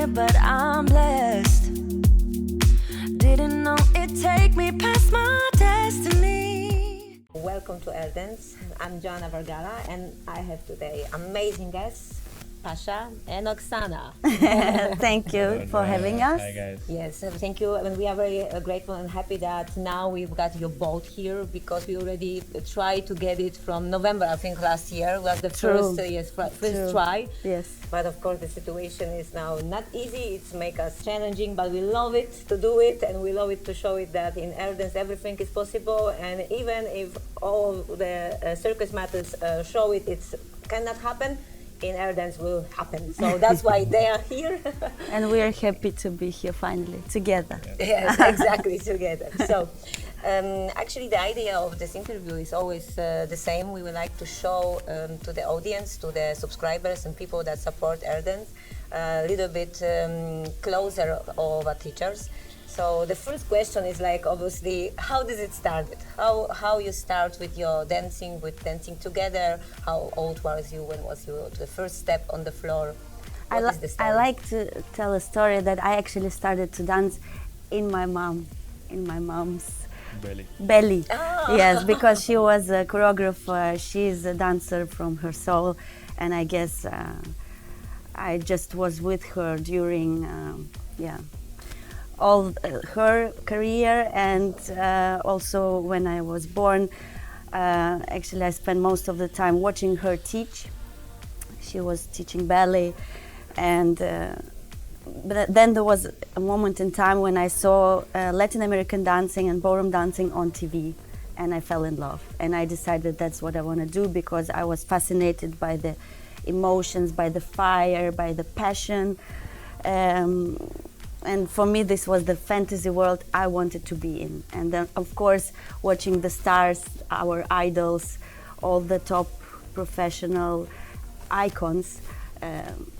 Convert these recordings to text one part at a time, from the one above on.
here, but I'm blessed. Didn't know it'd take me past my destiny. Welcome to AirDance. I'm Joanna Vergara, and I have today amazing guests, Pasha and Oxana. Thank you for having us. Hi guys. Yes, thank you. And we are very grateful and happy that now we've got you both here, because we already tried to get it from November, I think last year was the True. first try. Yes. But of course the situation is now not easy. It's make us challenging, but we love it to do it, and we love it to show it that in AirDance everything is possible. And even if all the circus methods show it, cannot happen, in AirDance will happen. So that's why they are here. And we are happy to be here finally, together. Yes, exactly, together. So actually the idea of this interview is always the same. We would like to show to the audience, to the subscribers and people that support AirDance a little bit closer of our teachers. So the first question is like, obviously, how does it start? How you start with your dancing, with dancing together? How old was you? When was your the first step on the floor? What is the story? I like to tell a story that I actually started to dance in my mom's belly. Oh. Yes, because she was a choreographer. She's a dancer from her soul, and I guess I just was with her during all her career, and also when I was born. Actually, I spent most of the time watching her teach. She was teaching ballet, and but then there was a moment in time when I saw Latin American dancing and ballroom dancing on TV, and I fell in love. And I decided that's what I want to do, because I was fascinated by the emotions, by the fire, by the passion. And for me, this was the fantasy world I wanted to be in. And then, of course, watching the stars, our idols, all the top professional icons,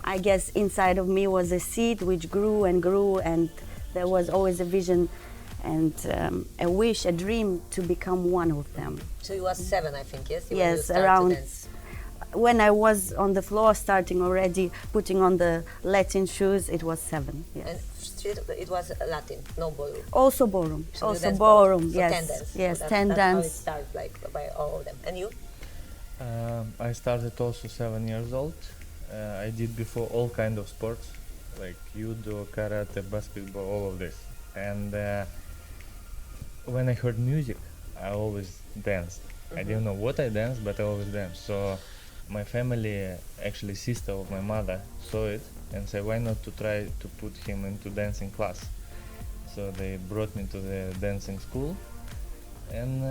I guess inside of me was a seed which grew and grew, and there was always a vision and a wish, a dream to become one of them. So you was 7, I think, yes? Yes, around. When I was on the floor, starting already, putting on the Latin shoes, it was 7. Yes. And it was Latin, no ballroom. Also ballroom. So also you ballroom. So Yes. 10 dance. Yes. So 10 that's dance. how it started, like by all of them. And you? I started also 7 years old. I did before all kind of sports, like judo, karate, basketball, all of this. And when I heard music, I always danced. I didn't know what I danced, but I always danced. So my family, actually sister of my mother, saw it and said, why not to try to put him into dancing class? So they brought me to the dancing school, and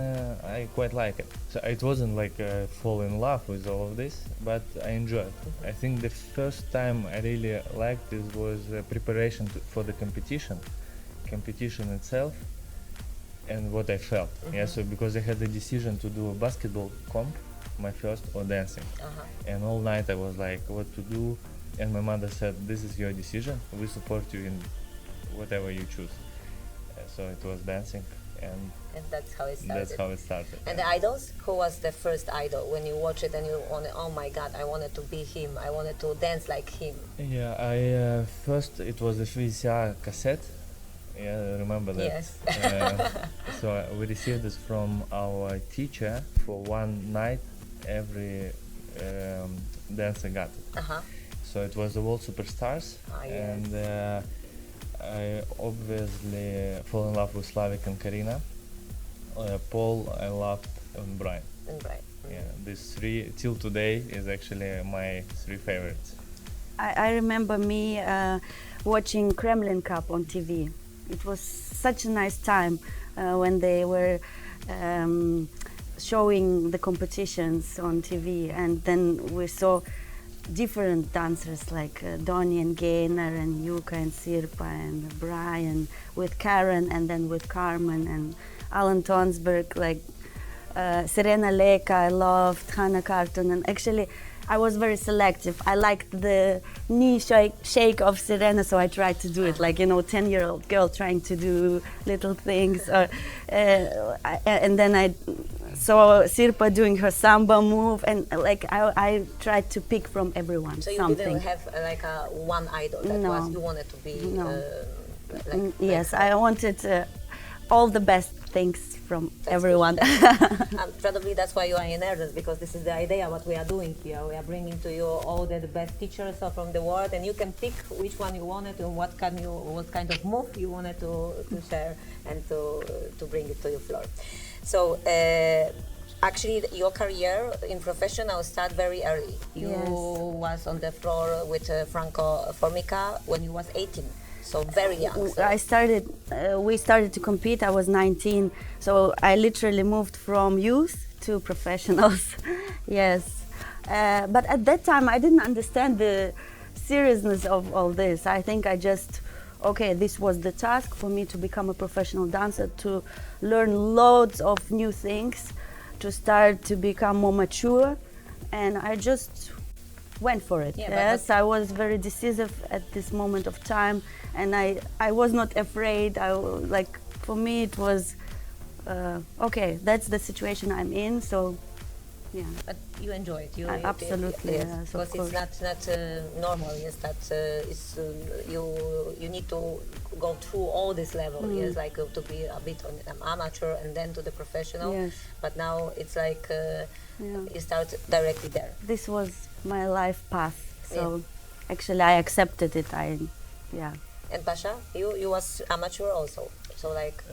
I quite like it. So it wasn't like fall in love with all of this, but I enjoyed. I think the first time I really liked this was preparation for the competition itself, and what I felt. Yeah, so because I had the decision to do a basketball comp, my first, or dancing. And all night I was like, what to do? And my mother said, this is your decision. We support you in whatever you choose. So it was dancing, and that's how it started. That's how it started. And the idols? Who was the first idol when you watch it and you wanted, oh my God, I wanted to be him, I wanted to dance like him? Yeah, I first it was a VCR cassette. Yeah, remember that? Yes. So we received this from our teacher for one night. Every dancer got it. So it was the World Superstars, yes. and I obviously fall in love with Slavik and Karina. Paul I loved, and Brian. Yeah, these 3 till today is actually my 3 favorites. I remember me watching Kremlin Cup on TV. It was such a nice time when they were showing the competitions on TV, and then we saw different dancers like Donnie and Gaynor and Yuka and Sirpa and Brian with Karen, and then with Carmen and Alan Tonsberg, like Serena Leka I loved, Hannah Carton, and actually I was very selective. I liked the knee shake of Serena, so I tried to do it like, 10-year-old girl trying to do little things. And then I saw Sirpa doing her samba move, and like I tried to pick from everyone So you something. didn't have like a one idol that No. was you wanted to be No. like Yes, I wanted all the best things from That's everyone. good. Probably that's why you are in AirDance, because this is the idea what we are doing here. We are bringing to you all the best teachers from the world, and you can pick which one you wanted and what kind of move you wanted to share and to bring it to your floor. So. Actually, your career in professional started very early. You Yes. was on the floor with Franco Formica when you was 18, so very young. So. We started to compete. I was 19, so I literally moved from youth to professionals. Yes, but at that time I didn't understand the seriousness of all this. I think I just, okay, this was the task for me to become a professional dancer, to learn loads of new things, to start to become more mature, and I just went for it. Yeah, Yes, I was very decisive at this moment of time, and I was not afraid. Like, for me it was okay, that's the situation I'm in, so yeah. But you enjoy it. Absolutely, yes, yes, of because course. it's not normal. Yes, that it's you need to go through all this level. Yes, like to be a bit on amateur and then to the professional. Yes. But now it's like Yeah. you start directly there. This was my life path, so actually I accepted it. Yeah. And Pasha, you was amateur also. So like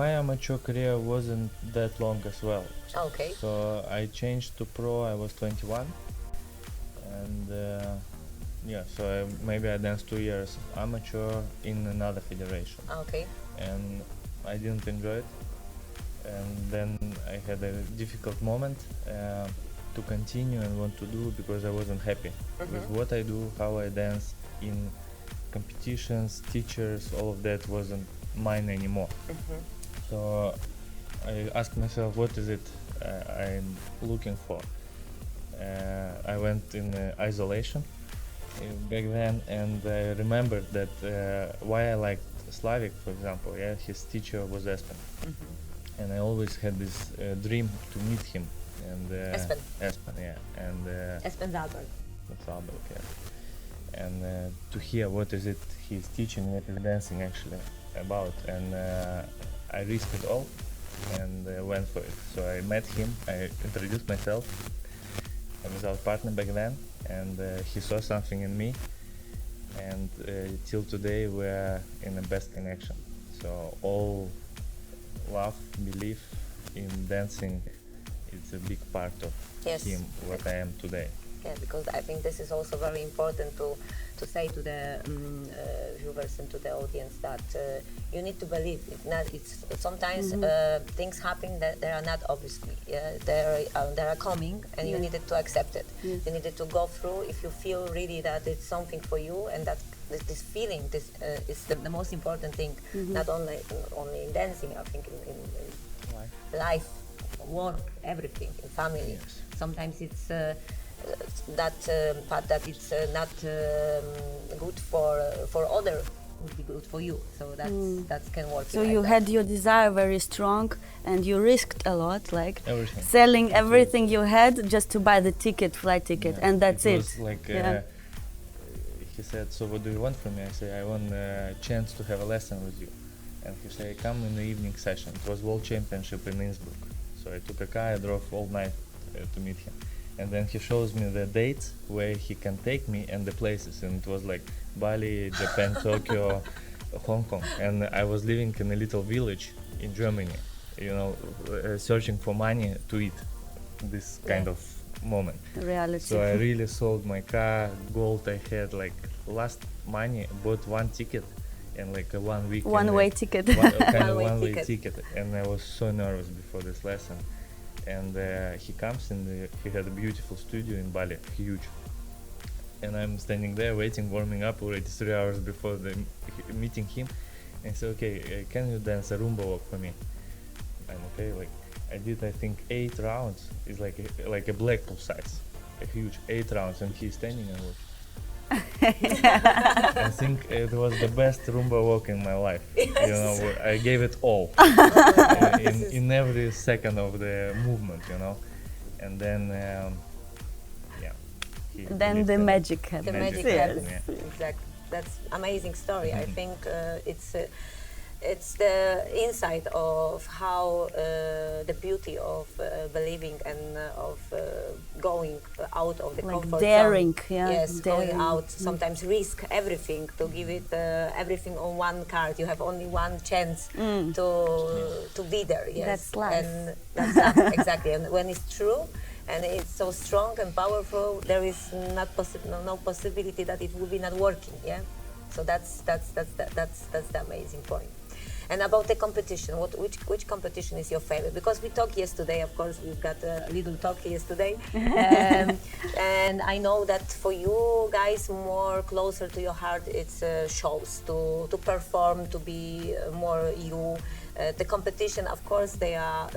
My amateur career wasn't that long as well. okay. So I changed to pro. I was 21, and yeah. So maybe I danced 2 years amateur in another federation, Okay. and I didn't enjoy it. And then I had a difficult moment to continue and want to do, because I wasn't happy with what I do, how I dance in competitions, teachers, all of that wasn't mine anymore. So I asked myself, what is it I'm looking for? I went in isolation back then, and I remembered that why I liked Slavik, for example. Yeah, his teacher was Espen, and I always had this dream to meet him. And Espen. Espen, yeah, and Espen Zalberg. that's Albert, yeah. And to hear what is it he's teaching, what is dancing actually about, and I risked it all and went for it. So I met him, I introduced myself. I was our partner back then, and he saw something in me, and till today we're in the best connection. So all love, belief in dancing, it's a big part of Yes. him, what I am today. Yeah, because I think this is also very important to say to the viewers and to the audience that you need to believe. It's sometimes things happen that they are not obviously. Yeah, they are coming, and you needed to accept it. Yes. You needed to go through. If you feel really that it's something for you, and that this feeling, this is the most important thing. Not only in dancing. I think in life, work, everything, in family. Yes. Sometimes it's that part that it's not good for other would be good for you. So that can work. So like you that. had your desire very strong, and you risked a lot, like Everything. selling everything you had just to buy the flight ticket, Yeah, and that's it. Was like Yeah. he said, so what do you want from me? I say, I want a chance to have a lesson with you. And he said, come in the evening session. It was World Championship in Innsbruck. So I took a car, I drove all night to meet him. And then he shows me the dates where he can take me and the places. And it was like Bali, Japan, Tokyo, Hong Kong. And I was living in a little village in Germany, you know, searching for money to eat this kind of moment. Reality. So I really sold my car, gold I had, like last money, bought one ticket and like a 1 week. One-way ticket. Kind of One-way one-way ticket. ticket. And I was so nervous before this lesson. And he comes and he had a beautiful studio in Bali, huge. And I'm standing there waiting, warming up already 3 hours before meeting him. And he said, okay, can you dance a Roomba walk for me? I'm okay, like I did I think 8 rounds. It's like a Blackpool size, a huge 8 rounds, and he's standing and watching. I think it was the best Roomba walk in my life. You know, I gave it all in every second of the movement. You know, and then yeah. Then the magic happens. The magic Yes. happens. Exactly. That's amazing story. I think it's the insight of how the beauty of believing and of going out of the Like comfort daring, zone. yeah, Yes, going daring. out. Sometimes risk everything to give it everything on one card. You have only one chance to be there. Yes, That's life. And that's life, exactly. And when it's true. And it's so strong and powerful. There is no possibility that it will be not working. Yeah, so that's the amazing point. And about the competition, which competition is your favorite? Because we talked yesterday, of course, we've got a little talk yesterday, and I know that for you guys, more closer to your heart, it's shows to perform, to be more you. The competition, of course, they have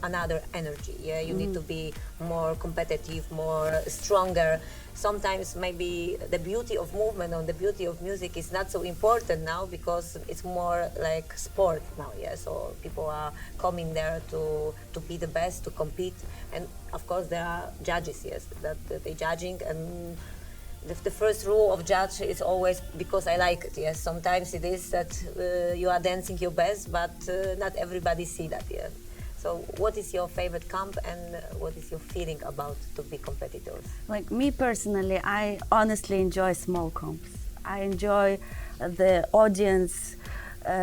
another energy. Yeah, you need to be more competitive, more stronger. Sometimes maybe the beauty of movement or the beauty of music is not so important now because it's more like sport now. Yeah, so people are coming there to be the best, to compete, and of course there are judges. Yes, that they judging and. The first rule of judge is always because I like it. Yes, sometimes it is that you are dancing your best, but not everybody see that. Yeah. So, what is your favorite comp, and what is your feeling about to be competitors? Like me personally, I honestly enjoy small comps. I enjoy the audience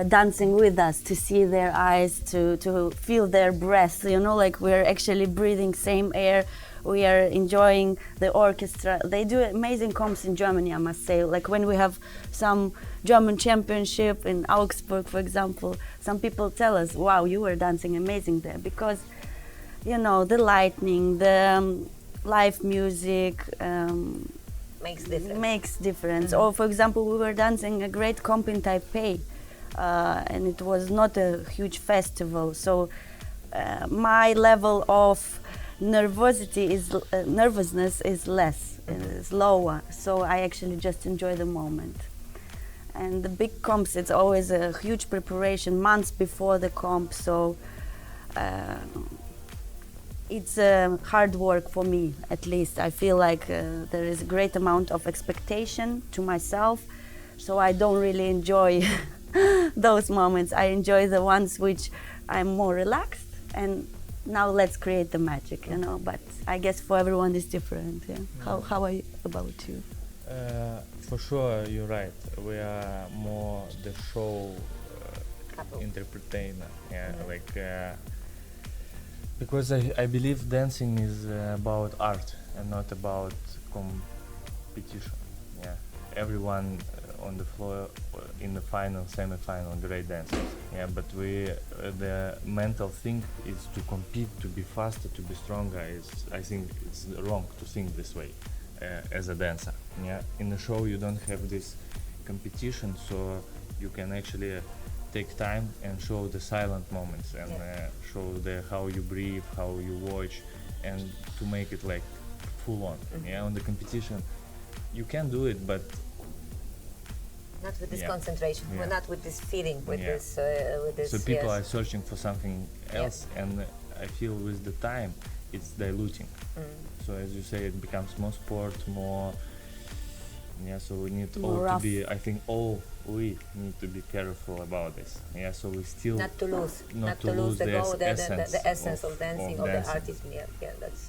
dancing with us, to see their eyes, to feel their breath. You know, like we're actually breathing same air. We are enjoying the orchestra. They do amazing comps in Germany, I must say. Like when we have some German championship in Augsburg, for example, some people tell us, wow, you were dancing amazing there. Because, you know, the lightning, the live music makes difference. Or, for example, we were dancing a great comp in Taipei, and it was not a huge festival. So my level of nervousness is less, is lower, so I actually just enjoy the moment. And the big comps, it's always a huge preparation months before the comp, so it's hard work for me. At least I feel like there is a great amount of expectation to myself, so I don't really enjoy those moments. I enjoy the ones which I'm more relaxed and now let's create the magic, you know. But I guess for everyone it's different. Yeah. How are you, about you? For sure, you're right. We are more the show entertainer. Yeah, like because I believe dancing is about art and not about competition. Yeah, everyone on the floor in the final, semi-final, great dancers. Yeah, but the mental thing is to compete, to be faster, to be stronger. I think it's wrong to think this way as a dancer. Yeah, in the show you don't have this competition, so you can actually take time and show the silent moments and show how you breathe, how you watch, and to make it like full on. Yeah, on the competition you can do it, but not with this concentration, not with this feeling, with this. So people are searching for something else, and I feel with the time it's diluting. So as you say, it becomes more sport, more. Yeah, so we need all to be. I think we need to be careful about this. Yeah, so we still not to lose the essence of dancing, of the artism. Yeah,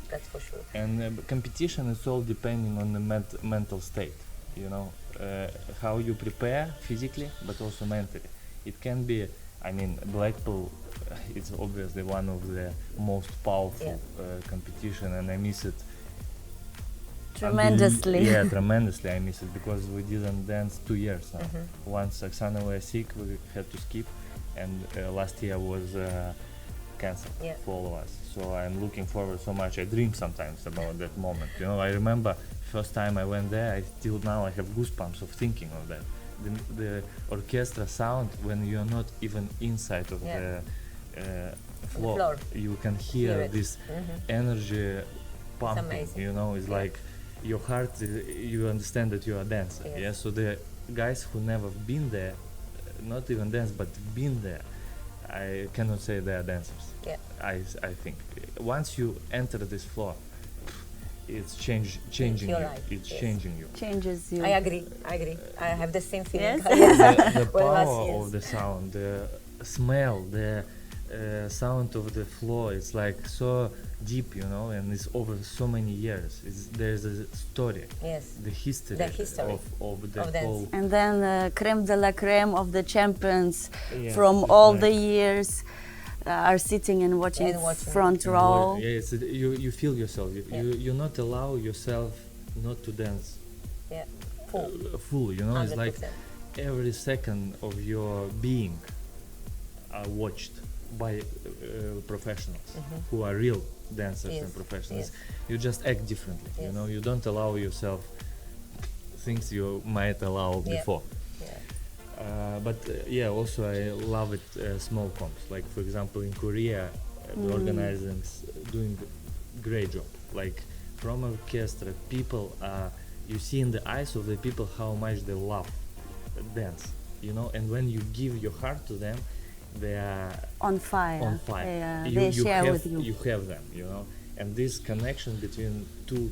that's for sure. And competition is all depending on the mental state. You know, how you prepare physically, but also mentally. It can be, I mean, Blackpool, it's obviously one of the most powerful competition, and I miss it tremendously. Tremendously. I miss it because we didn't dance 2 years now. Once Oxana was sick, we had to skip, and last year was cancelled for all of us. So I'm looking forward so much. I dream sometimes about that moment. You know, I remember first time I went there, I have goosebumps of thinking of that. The orchestra sound, when you're not even inside of the floor, you can hear this energy pumping. You know, it's like your heart, you understand that you are a dancer. Yes. Yeah. So the guys who never been there, not even dance, but been there, I cannot say they are dancers. Yeah. I think once you enter this floor, it's changing your you. life, It's yes. changing you. Changes you. I agree. I have the same feeling. Yes? The Well, power yes. of the sound, the smell, the sound of the floor, it's like so deep, you know, and it's over so many years. There's a story, Yes. the history, The history of the of dance. whole. And then creme de la creme of the champions Yeah, from it's all like- the years are sitting and watching, And watching. front And row. Yeah, you feel yourself. Yeah. You not allow yourself not to dance Yeah. Full. full. You know, it's like 100%. every second of your being are watched by professionals who are real dancers Yes, and professionals. yes. You just act differently. You Yes. know, you don't allow yourself things you might allow Yeah. before. Yeah. But yeah, also I love it small comps. Like for example, in Korea, the organizing doing great job. Like from orchestra, people you see in the eyes of the people how much they love dance. You know, and when you give your heart to them, they are On fire. on fire. They share have, with you. You have them, you know, and this connection between two,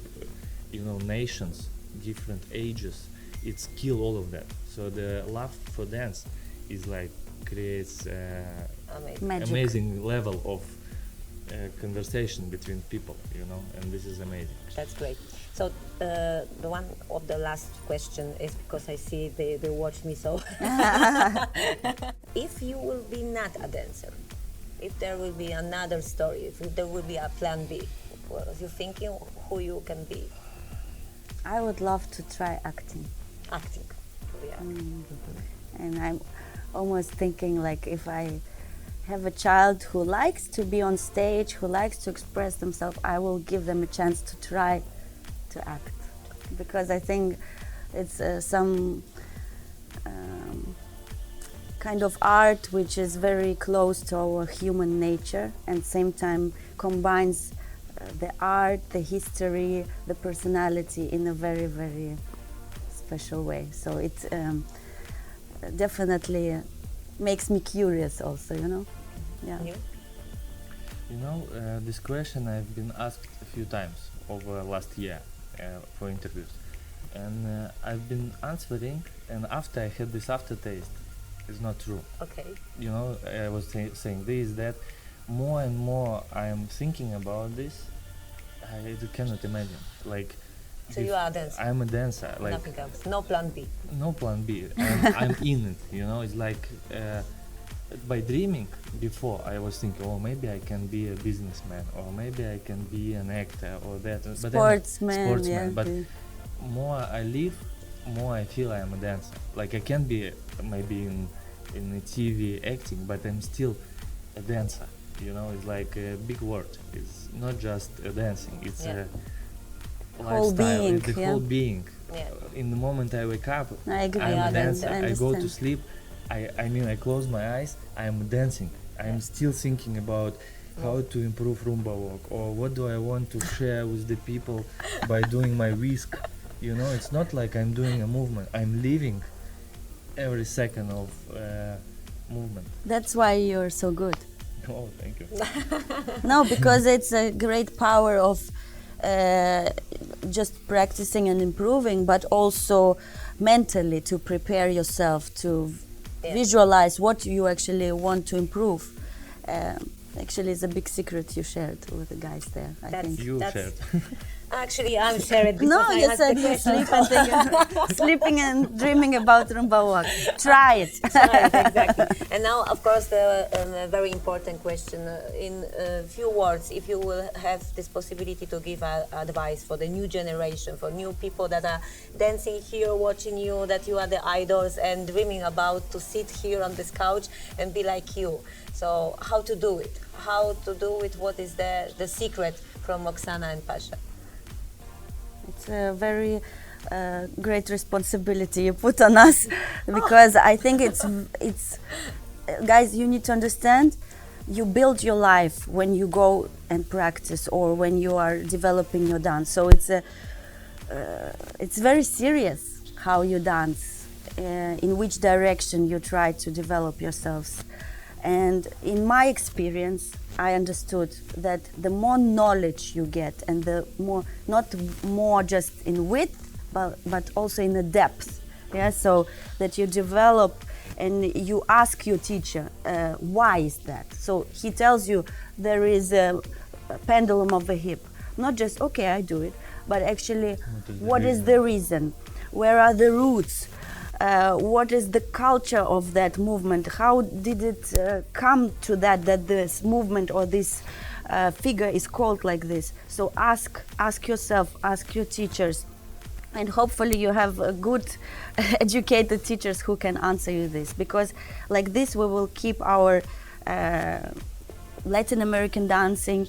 you know, nations, different ages, it's kill all of that. So the love for dance is like creates Amazing. Magic. amazing level of conversation between people, you know, and this is amazing. That's great. So the one of the last question is because I see they watch me so. If you will be not a dancer, if there will be another story, if there will be a plan B, what are you thinking who you can be? I would love to try acting. Acting. Yeah. And I'm almost thinking like if I have a child who likes to be on stage, who likes to express themselves, I will give them a chance to try to act. Because I think it's some kind of art which is very close to our human nature and same time combines the art, the history, the personality in a very, very special way. So it definitely makes me curious also, you know? Yeah. You? You know, this question I've been asked a few times over last year for interviews, and I've been answering, and after I had this aftertaste, it's not true. Okay. You know, I was saying this, that, more and more I am thinking about this, I cannot imagine. Like, So you are a dancer. I'm a dancer. Like, Nothing else. No plan B. no plan B. I'm in it. You know, it's like by dreaming before, I was thinking, oh, maybe I can be a businessman, or maybe I can be an actor, or that. But then Sportsman, yeah. But more I live, more I feel I am a dancer. Like I can be maybe in a TV acting, but I'm still a dancer. You know, it's like a big word. It's not just a dancing. It's Yeah. a Whole lifestyle. being, It's the yeah. whole being. Yeah. In the moment I wake up, I agree. I'm Yeah, a dancer. I I go to understand. sleep. I mean, I close my eyes. I am dancing. I am still thinking about how to improve Rumba walk, or what do I want to share with the people by doing my whisk. You know, it's not like I'm doing a movement. I'm living every second of movement. That's why you're so good. Oh, thank you. No, because it's a great power of just practicing and improving, but also mentally to prepare yourself to Yeah. visualize what you actually want to improve. Actually, it's a big secret you shared with the guys there, I That's- think. You That's- shared. Actually, I'm sharing because No, I you asked said the you question. sleep and sleeping and dreaming about Rumba walk. Try it. Right, exactly. And now, of course, the very important question. In few words, if you will have this possibility to give advice for the new generation, for new people that are dancing here, watching you, that you are the idols and dreaming about to sit here on this couch and be like you. So, how to do it? How to do it? What is the secret from Oxana and Pasha? It's a very great responsibility you put on us because I think it's guys, you need to understand, you build your life when you go and practice or when you are developing your dance. So it's a it's very serious how you dance, in which direction you try to develop yourselves. And in my experience, I understood that the more knowledge you get, and the more, not more just in width, but also in the depth, yeah, so that you develop and you ask your teacher, why is that? So he tells you there is a pendulum of the hip. Not just, okay, I do it, but actually, what is the reason? Where are the roots? What is the culture of that movement? How did it come to that this movement or this figure is called like this? So ask yourself, ask your teachers, and hopefully you have good educated teachers who can answer you this, because like this we will keep our Latin American dancing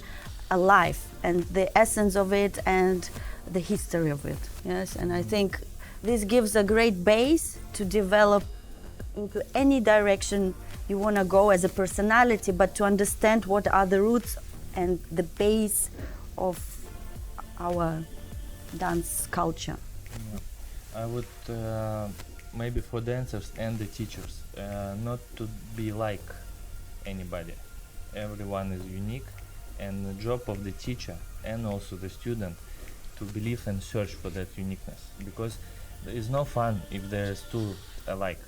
alive, and the essence of it and the history of it. Yes, and I think this gives a great base to develop into any direction you want to go as a personality, but to understand what are the roots and the base of our dance culture. I would maybe for dancers and the teachers not to be like anybody. Everyone is unique, and the job of the teacher and also the student to believe and search for that uniqueness, because there is no fun if there's two alike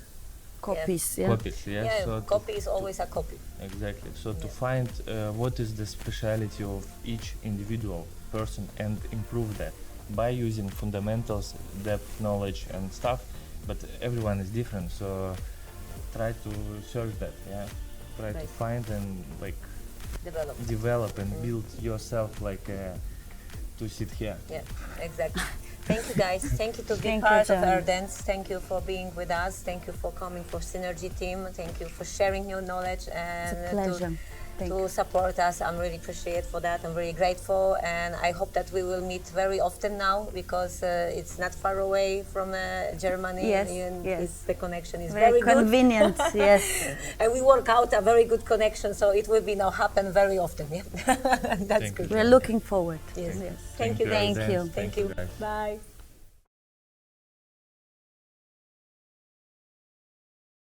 Copies, yeah. copies. Yeah, So copy is always a copy. exactly. So to find what is the speciality of each individual person and improve that by using fundamentals, depth knowledge and stuff. But everyone is different, so try to search that. Yeah, try to Right. find and like Develop. and build yourself like to sit here. Yeah, exactly. Thank you guys. Thank you to be Thank you, part of John. AirDance. Thank you for being with us. Thank you for coming for Synergy team. Thank you for sharing your knowledge and It's a pleasure. to support us. I'm really appreciate for that. I'm really grateful, and I hope that we will meet very often now, because it's not far away from Germany. Yes, and yes. The connection is Very very good. convenient, yes. And we work out a very good connection, so it will be now happen very often. Yeah, that's Thank good. you. We're looking forward. Yes. Yes. Thank you. Thank AirDance. you. Thank you. guys. Bye.